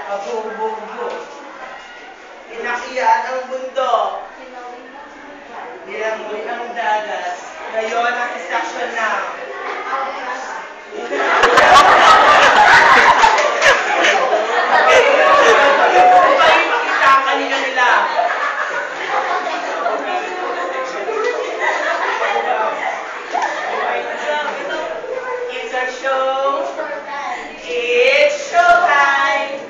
Kabog-bogo. Inakyat ang bundok. Nilangoy ang dagat. Ngayon ang distraction na. Upay makita ang kanina nila. It's our show. It's showtime.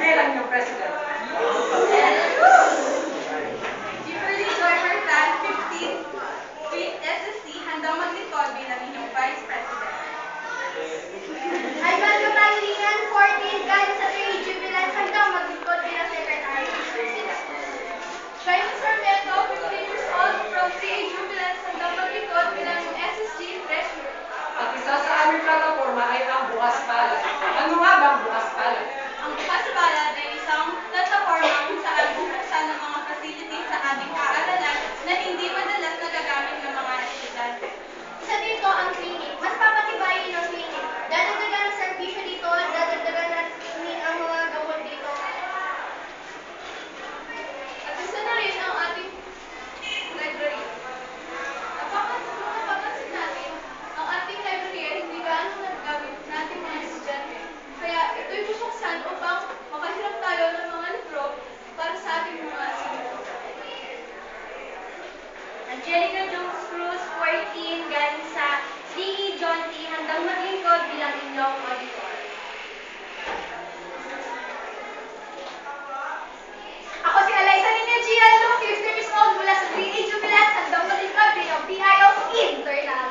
bilang yung president. Kimberly Joy Martan, 15, Street SSC, handang maglingkod bilang inyong Vice President. Ivan Kapalilingan, 14, galing sa 3 Jubilance, handang maglingkod bilang Secretary. Jaime Sarmiento, 15 years old, from CA Jubilance, handang maglingkod bilang inyong SSG Treasurer. At isa sa aming plataforma ay ang bukas palad. Ano nga ba ang bukas palad? Ang bukas palad ay isang plataforma kung saan bubuksan ng mga facilities sa ating paaralan na hindi madalas nagagamit ng mga estudyante. Isa dito ang clinic. Mas papatibayin ang clinic. Dadagdagan ang serbisyo dito at dadagdagan natin ang mga gamot dito. At isa na rin ang ating library. Napapansin natin, ang ating library ay hindi gaano nagagamit natin mga estudyante. Kaya ito'y bubuksan upang makahiram tayo ng mga libro para sa ating mga estudyante. Angelica Jones Cruz, 14, galing sa DE John T. Handang maglingkod bilang inyong auditor. Ako si Alaysa Nina Giallo, 15 years old, mula sa 3A Jubilance, handang maglingkod bilang PIO internal.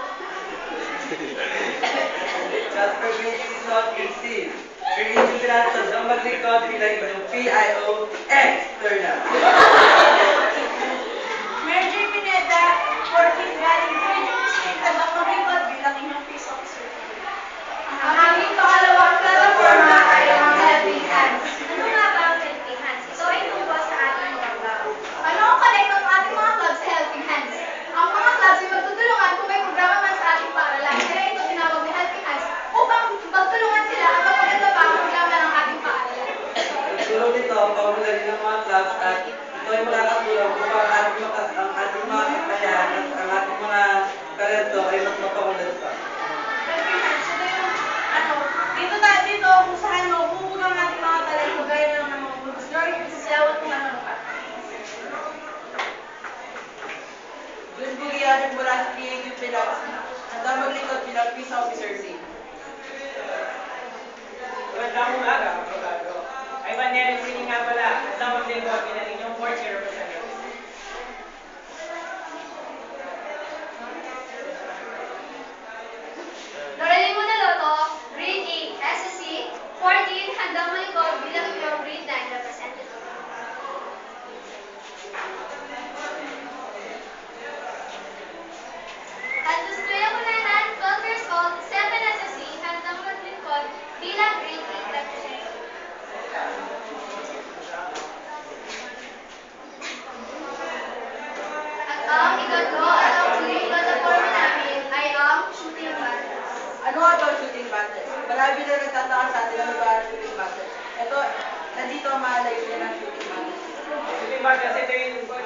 Jasper Vinson, 15. Sir Jubilance, handang maglingkod bilang inyong PIO external. Merger Pineda, 14, galing Virgin State, handang maglingkod bilang inyong peace officer. Ang aming pangalawang plataforma ay ang Helping Hands. Ano nga ba ang Helping Hands? Ito ay tungkol sa ating mga club. Ano ang connect ng ating mga clubs sa Helping Hands? Ang mga clubs ay magtutulungan kung may programa man sa ating paaralan. Kaya ito tinawag na Helping Hands upang magtulungan sila at mapaganda pa ang programa ng ating paaralan. Tulong nito ang pamularin ng mga clubs at ito ay makakatulong upang ang ating mga kakayahan at ang ating mga talento ay mas mapakulad pa. Helping Hands, ito yung dito kung saan mabubuga ang ating mga talento gaya ng mga bulbos girl, sisiyawat kung ano pa. Jun Bugianin mula sa PAU Pilates. Handang maglingkod bilang Peace Officer C. Magandang umaga, kapagado. Ay Vanessa Sini nga pala, handang maglingkod bilang inyong 4th year representative. Doralyn Monaloto, Grade 8, SSC, 14, handang malikod bilang inyong Grade 9 representative. Andustria Kunanan, 12 years old, 7 SSC, handang maglingkod bilang Grade 8 representative. At ang ikatlo at ang huling plataforma namin ay ang shooting battles. Ano nga ba ang shooting battles? Marami na nagtataka sa atin ano ba ang shooting battles. Ito, nandito ang maalayo niya ng shooting battles. Shooting battles, ito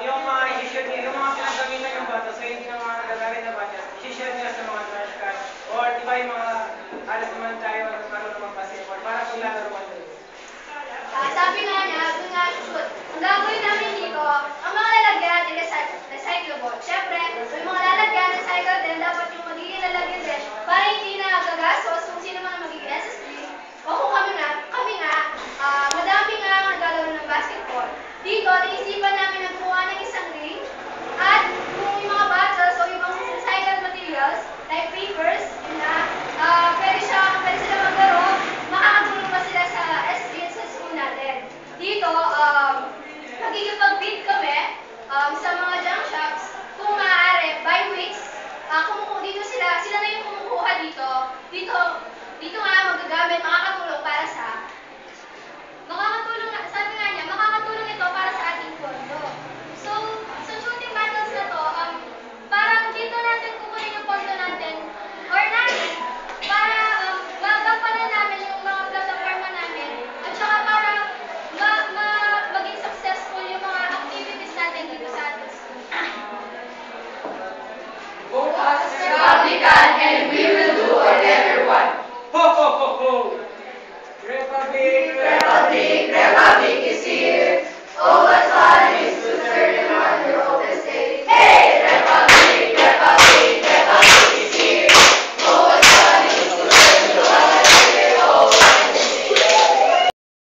yung mga i-shoot niyo, yung mga pinagamitan yung battles, so hindi na mga nagagamit na battles, i-shoot niyo sa mga trash can, or di ba yung mga alas naman tayo, marunong magpa-support, para kung lalaruan doon. Sabi nga niya, doon nga shoot. Ang gagawin namin dito, ang mga lalagyan ay recyclable. Siyempre, yung mga lalagyan, recycle din, dapat yung magiging lalagyan din para hindi na gagastos kung sino man ang magiging SSD. O kung kami nga, madami nga ang naglalaro ng basketball. Dito, naisipan namin na gumawa ng isang ring at kung yung mga bottles o yung mga recycled materials like papers, yun na, pwede sila maglaro, makakatulong pa sila sa SG at sa school natin. Dito, nagkikipag-bid kami sa mga junk shops kung maaari, by weeks, dito sila na yung kumukuha dito. Dito nga magagamit, makakatulong